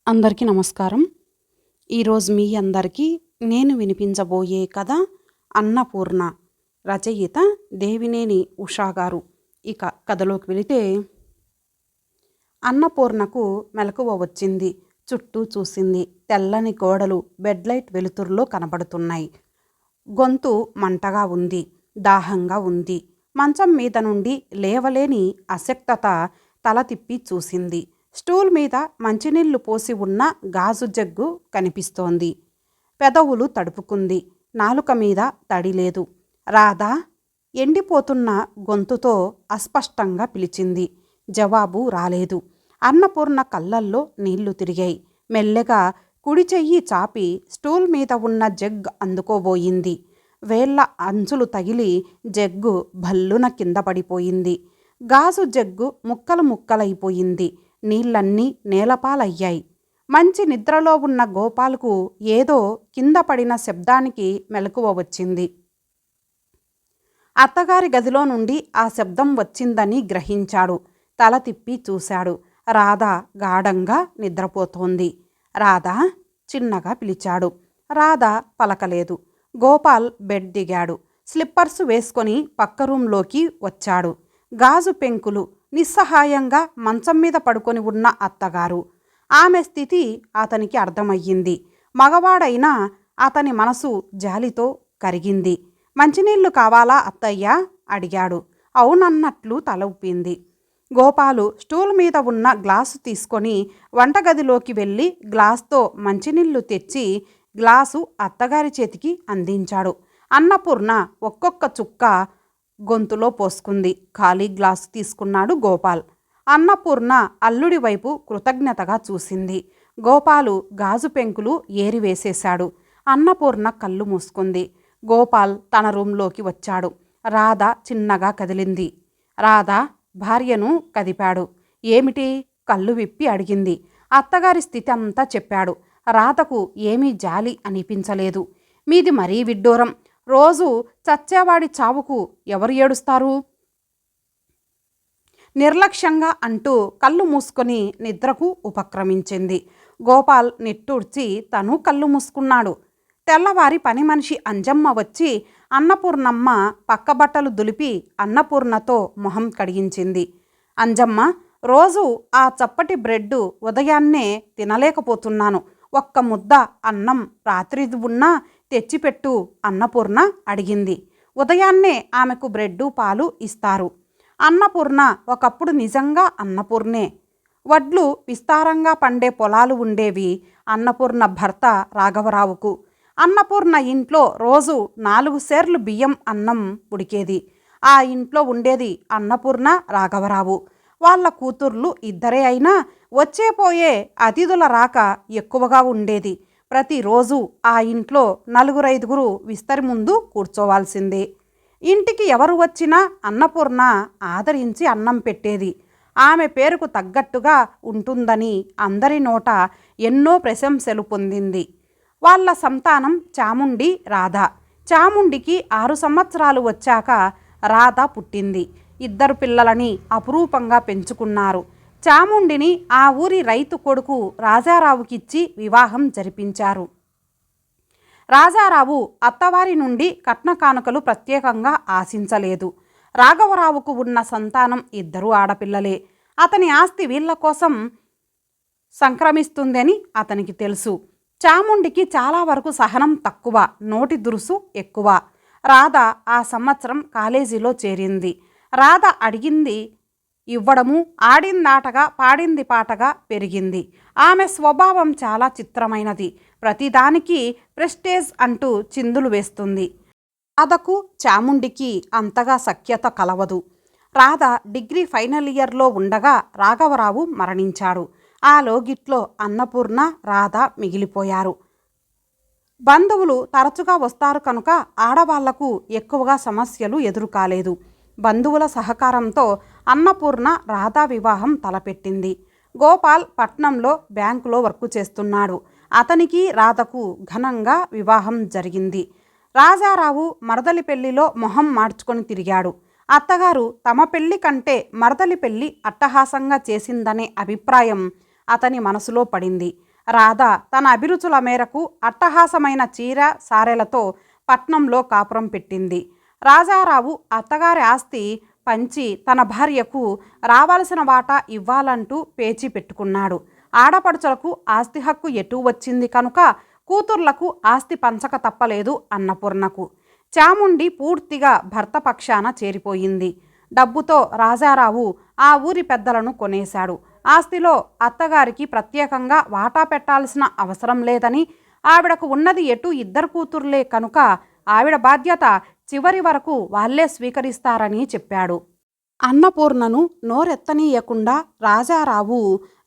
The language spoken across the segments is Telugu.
అందరికీ నమస్కారం. ఈరోజు మీ అందరికీ నేను వినిపించబోయే కథ అన్నపూర్ణ. రచయిత దేవినేని ఉషా గారు. ఇక కథలోకి వెళితే, అన్నపూర్ణకు మెలకువ వచ్చింది. చుట్టూ చూసింది. తెల్లని గోడలు బెడ్లైట్ వెలుతురులో కనబడుతున్నాయి. గొంతు మంటగా ఉంది. దాహంగా ఉంది. మంచం మీద నుండి లేవలేని అశక్తత తల తిప్పి చూసింది. స్టూల్ మీద మంచినీళ్లు పోసి ఉన్న గాజు జగ్గు కనిపిస్తోంది. పెదవులు తడుపుకుంది. నాలుక మీద తడి లేదు. రాధా ఎండిపోతున్న గొంతుతో అస్పష్టంగా పిలిచింది. జవాబు రాలేదు. అన్నపూర్ణ కళ్ళల్లో నీళ్లు తిరిగాయి. మెల్లగా కుడి చెయ్యి చాపి స్టూల్ మీద ఉన్న జగ్ అందుకోబోయింది. వేళ్ల అంచులు తగిలి జగ్గు భల్లున కింద పడిపోయింది. గాజు జగ్గు ముక్కలు ముక్కలైపోయింది. నీళ్లన్నీ నేలపాలయ్యాయి. మంచి నిద్రలో ఉన్న గోపాల్కు ఏదో కింద పడిన శబ్దానికి మెలకువ వచ్చింది. అత్తగారి గదిలో నుండి ఆ శబ్దం వచ్చిందని గ్రహించాడు. తల తిప్పి చూశాడు. రాధ గాఢంగా నిద్రపోతోంది. రాధా చిన్నగా పిలిచాడు. రాధ పలకలేదు. గోపాల్ బెడ్ దిగాడు. స్లిప్పర్స్ వేసుకొని పక్క రూంలోకి వచ్చాడు. గాజు పెంకులు. నిస్సహాయంగా మంచం మీద పడుకొని ఉన్న అత్తగారు. ఆమె స్థితి అతనికి అర్థమయ్యింది. మగవాడైనా అతని మనసు జాలితో కరిగింది. మంచినీళ్లు కావాలా అత్తయ్యా అడిగాడు. అవునన్నట్లు తల ఊపింది. గోపాలు స్టూల్ మీద ఉన్న గ్లాసు తీసుకొని వంటగదిలోకి వెళ్ళి గ్లాస్తో మంచినీళ్లు తెచ్చి గ్లాసు అత్తగారి చేతికి అందించాడు. అన్నపూర్ణ ఒక్కొక్క చుక్క గొంతులో పోసుకుంది. ఖాళీ గ్లాసు తీసుకున్నాడు గోపాల్. అన్నపూర్ణ అల్లుడి వైపు కృతజ్ఞతగా చూసింది. గోపాలు గాజు పెంకులు ఏరివేసేశాడు. అన్నపూర్ణ కళ్ళు మూసుకుంది. గోపాల్ తన రూంలోకి వచ్చాడు. రాధ చిన్నగా కదిలింది. రాధ భార్యను కదిపాడు. ఏమిటి? కళ్ళు విప్పి అడిగింది. అత్తగారి స్థితి అంతా చెప్పాడు. రాధకు ఏమీ జాలి అనిపించలేదు. మీది మరీ విడ్డూరం. రోజు చచ్చేవాడి చావుకు ఎవరు ఏడుస్తారు? నిర్లక్ష్యంగా అంటూ కళ్ళు మూసుకొని నిద్రకు ఉపక్రమించింది. గోపాల్ నిట్టూర్చి తను కళ్ళు మూసుకున్నాడు. తెల్లవారి పని మనిషి అంజమ్మ వచ్చి అన్నపూర్ణమ్మ పక్కబట్టలు దులిపి అన్నపూర్ణతో మొహం కడిగించింది. అంజమ్మ, రోజు ఆ చప్పటి బ్రెడ్డు ఉదయాన్నే తినలేకపోతున్నాను. ఒక్క ముద్ద అన్నం రాత్రిది ఉన్నా తెచ్చిపెట్టు అన్నపూర్ణ అడిగింది. ఉదయాన్నే ఆమెకు బ్రెడ్డు పాలు ఇస్తారు. అన్నపూర్ణ ఒకప్పుడు నిజంగా అన్నపూర్ణే. వడ్లు విస్తారంగా పండే పొలాలు ఉండేవి అన్నపూర్ణ భర్త రాఘవరావుకు. అన్నపూర్ణ ఇంట్లో రోజు 4 సేర్లు బియ్యం అన్నం ఉడికేది. ఆ ఇంట్లో ఉండేది అన్నపూర్ణ, రాఘవరావు. వాళ్ళ కూతుర్లు ఇద్దరే అయినా వచ్చేపోయే అతిథుల రాక ఎక్కువగా ఉండేది. ప్రతిరోజు ఆ ఇంట్లో 4-5 విస్తరి ముందు కూర్చోవాల్సిందే. ఇంటికి ఎవరు వచ్చినా అన్నపూర్ణ ఆదరించి అన్నం పెట్టేది. ఆమె పేరుకు తగ్గట్టుగా ఉంటుందని అందరి నోట ఎన్నో ప్రశంసలు పొందింది. వాళ్ళ సంతానం చాముండి, రాధ. చాముండికి 6 సంవత్సరాలు వచ్చాక రాధ పుట్టింది. 2 పిల్లలని అపురూపంగా పెంచుకున్నారు. చాముండిని ఆ ఊరి రైతు కొడుకు రాజారావుకిచ్చి వివాహం జరిపించారు. రాజారావు అత్తవారి నుండి కట్న కానుకలు ప్రత్యేకంగా ఆశించలేదు. రాఘవరావుకు ఉన్న సంతానం 2 ఆడపిల్లలే. అతని ఆస్తి వీళ్ల కోసం సంక్రమిస్తుందని అతనికి తెలుసు. చాముండికి చాలా వరకు సహనం తక్కువ, నోటి దురుసు ఎక్కువ. రాధ ఆ సంవత్సరం కాలేజీలో చేరింది. రాధ అడిగింది ఇవ్వడము, ఆడిందాటగా పాడింది పాటగా పెరిగింది. ఆమె స్వభావం చాలా చిత్రమైనది. ప్రతిదానికి ప్రెస్టేజ్ అంటూ చిందులు వేస్తుంది. రాధకు చాముండికి అంతగా సఖ్యత కలవదు. రాధ డిగ్రీ ఫైనల్ ఇయర్లో ఉండగా రాఘవరావు మరణించాడు. ఆ లోగిట్లో అన్నపూర్ణ, రాధ మిగిలిపోయారు. బంధువులు తరచుగా వస్తారు కనుక ఆడవాళ్లకు ఎక్కువగా సమస్యలు ఎదురు కాలేదు. బంధువుల సహకారంతో అన్నపూర్ణ రాధా వివాహం తలపెట్టింది. గోపాల్ పట్నంలో బ్యాంకులో వర్క్ చేస్తున్నాడు. అతనికి రాధకు ఘనంగా వివాహం జరిగింది. రాజారావు మరదలి పెళ్లిలో మొహం మార్చుకొని తిరిగాడు. అత్తగారు తమ పెళ్లి కంటే మరదలి పెళ్లి అట్టహాసంగా చేసిందనే అభిప్రాయం అతని మనసులో పడింది. రాధ తన అభిరుచుల మేరకు అట్టహాసమైన చీర సారెలతో పట్నంలో కాపురం పెట్టింది. రాజారావు అత్తగారి ఆస్తి పంచి తన భార్యకు రావాల్సిన వాటా ఇవ్వాలంటూ పేచీ పెట్టుకున్నాడు. ఆడపడుచులకు ఆస్తి హక్కు ఎటూ వచ్చింది కనుక కూతుర్లకు ఆస్తి పంచక తప్పలేదు అన్నపూర్ణకు. చాముండి పూర్తిగా భర్త పక్షాన చేరిపోయింది. డబ్బుతో రాజారావు ఆ ఊరి పెద్దలను కొనేశాడు. ఆస్తిలో అత్తగారికి ప్రత్యేకంగా వాటా పెట్టాల్సిన అవసరం లేదని, ఆవిడకు ఉన్నది ఎటు ఇద్దరు కూతుర్లే కనుక ఆవిడ బాధ్యత చివరి వరకు వాళ్లే స్వీకరిస్తారని చెప్పాడు. అన్నపూర్ణను నోరెత్తనీయకుండా రాజారావు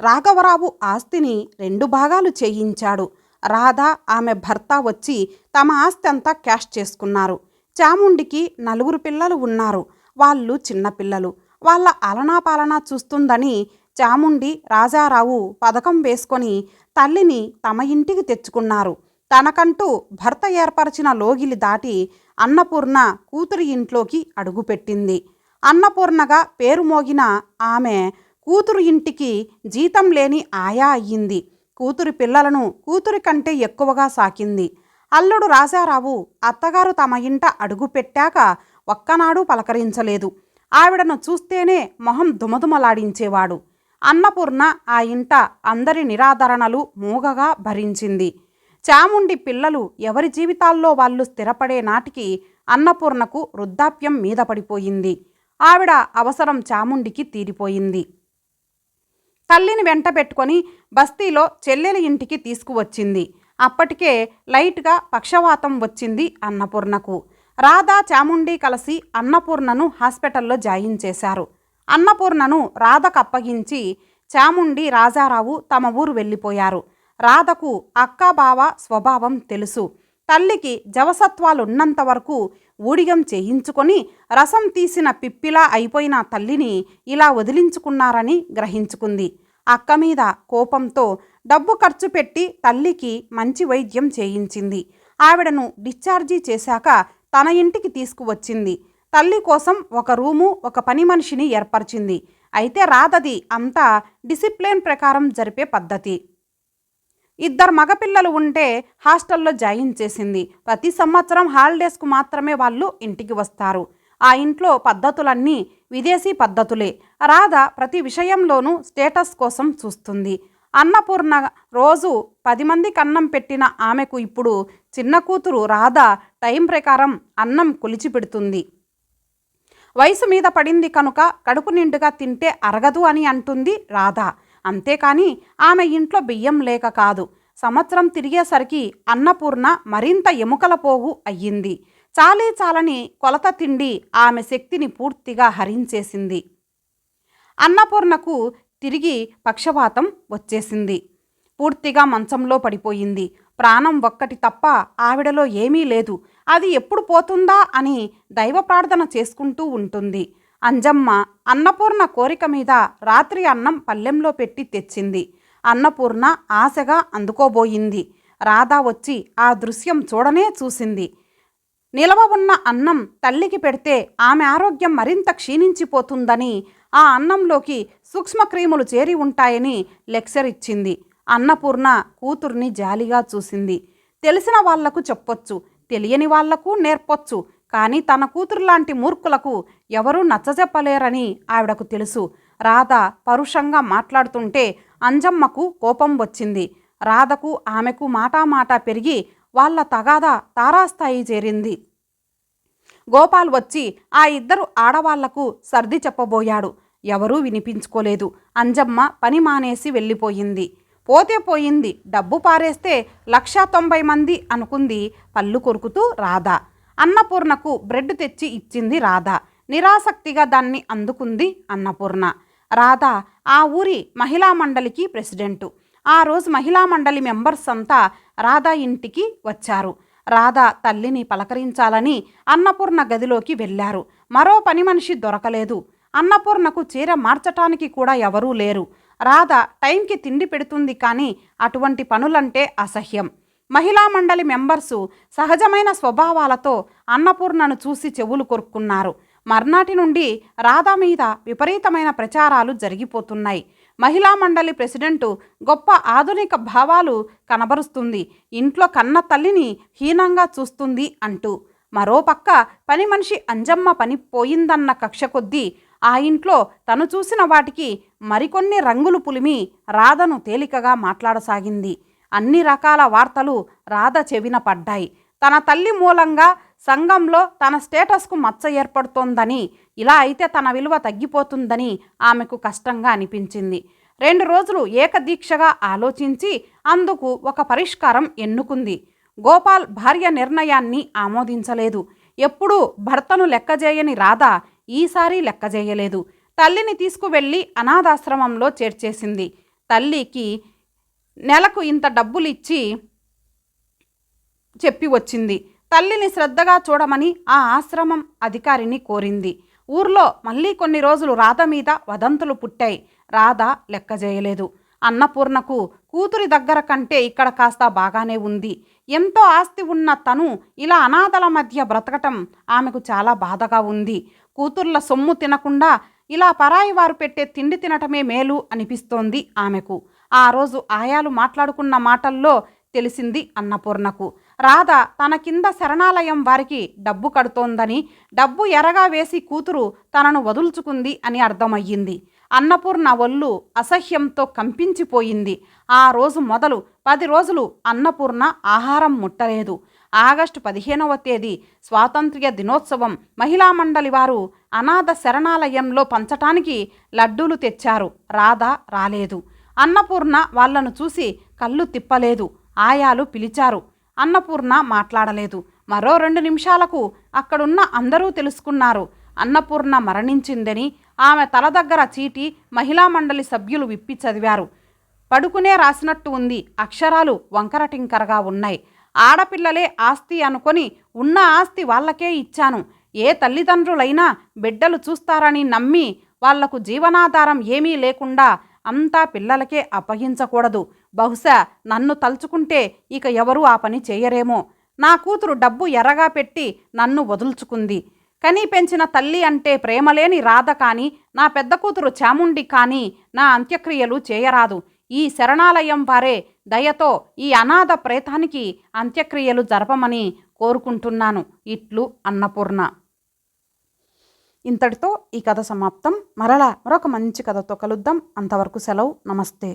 రాఘవరావు ఆస్తిని 2 భాగాలు చేయించాడు. రాధ ఆమె భర్త వచ్చి తమ ఆస్తి అంతా క్యాష్ చేసుకున్నారు. చాముండికి 4 పిల్లలు ఉన్నారు. వాళ్ళు చిన్నపిల్లలు. వాళ్ళ అలనాపాలనా చూస్తుందని చాముండి రాజారావు పథకం వేసుకొని తల్లిని తమ ఇంటికి తెచ్చుకున్నారు. తనకంటూ భర్త ఏర్పరిచిన లోగిలి దాటి అన్నపూర్ణ కూతురి ఇంట్లోకి అడుగుపెట్టింది. అన్నపూర్ణగా పేరు మోగిన ఆమె కూతురు ఇంటికి జీతం లేని ఆయా అయ్యింది. కూతురి పిల్లలను కూతురి కంటే ఎక్కువగా సాకింది. అల్లుడు రాజారావు అత్తగారు తమ ఇంట అడుగుపెట్టాక ఒక్కనాడు పలకరించలేదు. ఆవిడను చూస్తేనే మొహం దుమదుమలాడించేవాడు. అన్నపూర్ణ ఆ ఇంట అందరి నిరాదరణలు మూగగా భరించింది. చాముండి పిల్లలు ఎవరి జీవితాల్లో వాళ్ళు స్థిరపడే నాటికి అన్నపూర్ణకు వృద్ధాప్యం మీద పడిపోయింది. ఆవిడ అవసరం చాముండికి తీరిపోయింది. తల్లిని వెంట పెట్టుకొని బస్తీలో చెల్లెలి ఇంటికి తీసుకువచ్చింది. అప్పటికే లైట్గా పక్షవాతం వచ్చింది అన్నపూర్ణకు. రాధ చాముండి కలిసి అన్నపూర్ణను హాస్పిటల్లో జాయిన్ చేశారు. అన్నపూర్ణను రాధకు అప్పగించి చాముండి రాజారావు తమ ఊరు వెళ్ళిపోయారు. రాధకు అక్కా బావ స్వభావం తెలుసు. తల్లికి జవసత్వాలున్నంత వరకు ఊడిగం చేయించుకొని రసం తీసిన పిప్పిలా అయిపోయిన తల్లిని ఇలా వదిలించుకున్నారని గ్రహించుకుంది. అక్క మీద కోపంతో డబ్బు ఖర్చు పెట్టి తల్లికి మంచి వైద్యం చేయించింది. ఆవిడను డిశ్చార్జీ చేశాక తన ఇంటికి తీసుకువచ్చింది. తల్లి కోసం ఒక రూము, ఒక పని మనిషిని ఏర్పరిచింది. అయితే రాధది అంతా డిసిప్లిన్ ప్రకారం జరిపే పద్ధతి. 2 మగపిల్లలు ఉంటే హాస్టల్లో జాయిన్ చేసింది. ప్రతి సంవత్సరం హాలిడేస్కు మాత్రమే వాళ్ళు ఇంటికి వస్తారు. ఆ ఇంట్లో పద్ధతులన్నీ విదేశీ పద్ధతులే. రాధ ప్రతి విషయంలోనూ స్టేటస్ కోసం చూస్తుంది. అన్నపూర్ణ రోజు 10 మందికి అన్నం పెట్టిన ఆమెకు ఇప్పుడు చిన్న కూతురు రాధ టైం ప్రకారం అన్నం కొలిచి పెడుతుంది. వయసు మీద పడింది కనుక కడుపు నిండుగా తింటే అరగదు అని అంటుంది రాధ. అంతేకాని ఆమె ఇంట్లో బియ్యం లేక కాదు. సంవత్సరం తిరిగేసరికి అన్నపూర్ణ మరింత ఎముకల పోగు అయ్యింది. చాలీ చాలని కొలత తిండి ఆమె శక్తిని పూర్తిగా హరించేసింది. అన్నపూర్ణకు తిరిగి పక్షవాతం వచ్చేసింది. పూర్తిగా మంచంలో పడిపోయింది. ప్రాణం ఒక్కటి తప్ప ఆవిడలో ఏమీ లేదు. అది ఎప్పుడు పోతుందా అని దైవ ప్రార్థన చేసుకుంటూ ఉంటుంది. అంజమ్మ అన్నపూర్ణ కోరిక మీద రాత్రి అన్నం పల్లెంలో పెట్టి తెచ్చింది. అన్నపూర్ణ ఆశగా అందుకోబోయింది. రాధ వచ్చి ఆ దృశ్యం చూడనే చూసింది. నిలవ ఉన్న అన్నం తల్లికి పెడితే ఆమె ఆరోగ్యం మరింత క్షీణించిపోతుందని, ఆ అన్నంలోకి సూక్ష్మక్రిములు చేరి ఉంటాయని లెక్చర్ ఇచ్చింది. అన్నపూర్ణ కూతుర్ని జాలిగా చూసింది. తెలిసిన వాళ్లకు చెప్పొచ్చు, తెలియని వాళ్లకు నేర్పొచ్చు. కానీ తన కూతురులాంటి మూర్ఖులకు ఎవరూ నచ్చజెప్పలేరని ఆవిడకు తెలుసు. రాధ పరుషంగా మాట్లాడుతుంటే అంజమ్మకు కోపం వచ్చింది. రాధకు ఆమెకు మాటా పెరిగి వాళ్ళ తగాదా తారాస్థాయి చేరింది. గోపాల్ వచ్చి ఆ 2 ఆడవాళ్లకు సర్ది చెప్పబోయాడు. ఎవరూ వినిపించుకోలేదు. అంజమ్మ పని మానేసి వెళ్ళిపోయింది. పోతే పోయింది, డబ్బు పారేస్తే 190 మంది అనుకుంది పళ్ళు కొరుకుతూ రాధ. అన్నపూర్ణకు బ్రెడ్ తెచ్చి ఇచ్చింది రాధ. నిరాసక్తిగా దాన్ని అందుకుంది అన్నపూర్ణ. రాధ ఆ ఊరి మహిళా మండలికి ప్రెసిడెంటు. ఆ రోజు మహిళా మండలి మెంబర్స్ అంతా రాధ ఇంటికి వచ్చారు. రాధ తల్లిని పలకరించాలని అన్నపూర్ణ గదిలోకి వెళ్ళారు. మరో పని మనిషి దొరకలేదు. అన్నపూర్ణకు చీర మార్చటానికి కూడా ఎవరూ లేరు. రాధ టైంకి తిండి పెడుతుంది, కానీ అటువంటి పనులంటే అసహ్యం. మహిళా మండలి మెంబర్సు సహజమైన స్వభావాలతో అన్నపూర్ణను చూసి చెవులు కొరుక్కున్నారు. మర్నాటి నుండి రాధ మీద విపరీతమైన ప్రచారాలు జరిగిపోతున్నాయి. మహిళా మండలి ప్రెసిడెంటు గొప్ప ఆధునిక భావాలు కనబరుస్తుంది, ఇంట్లో కన్న తల్లిని హీనంగా చూస్తుంది అంటూ. మరోపక్క పని మనిషి అంజమ్మ పని పోయిందన్న కక్ష కొద్దీ ఆ ఇంట్లో తను చూసిన వాటికి మరికొన్ని రంగులు పులిమి రాధను తేలికగా మాట్లాడసాగింది. అన్ని రకాల వార్తలు రాధ చెవిన పడ్డాయి. తన తల్లి మూలంగా సంఘంలో తన స్టేటస్కు మచ్చ ఏర్పడుతోందని, ఇలా అయితే తన విలువ తగ్గిపోతుందని ఆమెకు కష్టంగా అనిపించింది. 2 రోజులు ఏకదీక్షగా ఆలోచించి అందుకు ఒక పరిష్కారం ఎన్నుకుంది. గోపాల్ భార్య నిర్ణయాన్ని ఆమోదించలేదు. ఎప్పుడూ భర్తను లెక్కజేయని రాధ ఈసారి లెక్కజేయలేదు. తల్లిని తీసుకువెళ్ళి అనాథాశ్రమంలో చేర్చేసింది. తల్లికి నెలకు ఇంత డబ్బులిచ్చి చెప్పి వచ్చింది. తల్లిని శ్రద్ధగా చూడమని ఆ ఆశ్రమం అధికారిని కోరింది. ఊర్లో మళ్ళీ కొన్ని రోజులు రాధ మీద వదంతులు పుట్టాయి. రాధ లెక్కజేయలేదు. అన్నపూర్ణకు కూతురి దగ్గర కంటే ఇక్కడ కాస్త బాగానే ఉంది. ఎంతో ఆస్తి ఉన్న తను ఇలా అనాథల మధ్య బ్రతకటం ఆమెకు చాలా బాధగా ఉంది. కూతుర్ల సొమ్ము తినకుండా ఇలా పరాయి వారు పెట్టే తిండి తినటమే మేలు అనిపిస్తోంది ఆమెకు. ఆ రోజు ఆయాలు మాట్లాడుకున్న మాటల్లో తెలిసింది అన్నపూర్ణకు. రాధ తన కింద శరణాలయం వారికి డబ్బు కడుతోందని, డబ్బు ఎరగా వేసి కూతురు తనను వదుల్చుకుంది అని అర్థమయ్యింది. అన్నపూర్ణ ఒళ్ళు అసహ్యంతో కంపించిపోయింది. ఆ రోజు మొదలు 10 రోజులు అన్నపూర్ణ ఆహారం ముట్టలేదు. ఆగస్టు 15వ తేదీ స్వాతంత్ర్య దినోత్సవం మహిళా మండలి వారు అనాథ శరణాలయంలో పంచటానికి లడ్డూలు తెచ్చారు. రాధ రాలేదు. అన్నపూర్ణ వాళ్లను చూసి కళ్ళు తిప్పలేదు. ఆయాలు పిలిచారు. అన్నపూర్ణ మాట్లాడలేదు. మరో 2 నిమిషాలకు అక్కడున్న అందరూ తెలుసుకున్నారు అన్నపూర్ణ మరణించిందని. ఆమె తల దగ్గర చీటీ మహిళా మండలి సభ్యులు విప్పి చదివారు. పడుకునే రాసినట్టు ఉంది. అక్షరాలు వంకరటింకరగా ఉన్నాయి. ఆడపిల్లలే ఆస్తి అనుకొని ఉన్న ఆస్తి వాళ్ళకే ఇచ్చాను. ఏ తల్లిదండ్రులైనా బిడ్డలు చూస్తారని నమ్మి వాళ్లకు జీవనాధారం ఏమీ లేకుండా అంతా పిల్లలకే అప్పగించకూడదు. బహుశా నన్ను తలుచుకుంటే ఇక ఎవరూ ఆ పని చేయరేమో. నా కూతురు డబ్బు ఎర్రగా పెట్టి నన్ను వదుల్చుకుంది. కని పెంచిన తల్లి అంటే ప్రేమలేని రాధ కానీ, నా పెద్ద కూతురు చాముండి కానీ నా అంత్యక్రియలు చేయరాదు. ఈ శరణాలయం వారే దయతో ఈ అనాథ ప్రేతానికి అంత్యక్రియలు జరపమని కోరుకుంటున్నాను. ఇట్లు అన్నపూర్ణ. ఇంతటితో ఈ కథ సమాప్తం. మరలా మరొక మంచి కథతో కలుద్దాం. అంతవరకు సెలవు. నమస్తే.